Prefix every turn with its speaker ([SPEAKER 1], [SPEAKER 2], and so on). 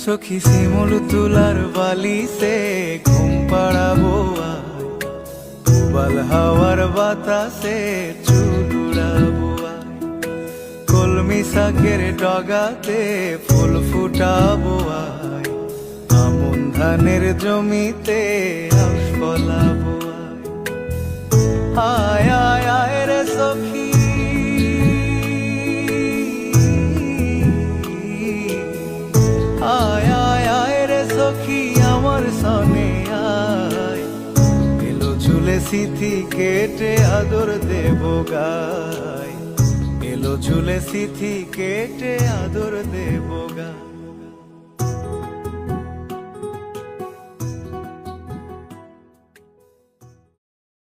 [SPEAKER 1] সখী শিমুল তুলার বালিতে ঘুম পাড়াবো আয়, উবাল হাওয়ার বাতাসে চুল উড়াবো আয়, কলমি শাকের ডগাতে ফুল ফুটাবো আয়, আমন ধানের জমিতে আউশ ফলাবো আয়। আয় আয় আয় রে সখী, আয় আয় আয় রে সখী আমার সনে আয়, এলো ঝুলে সিথি কেটে আদর দেব গায়, এলো ঝুলে সিথি কেটে আদর দেব গায়।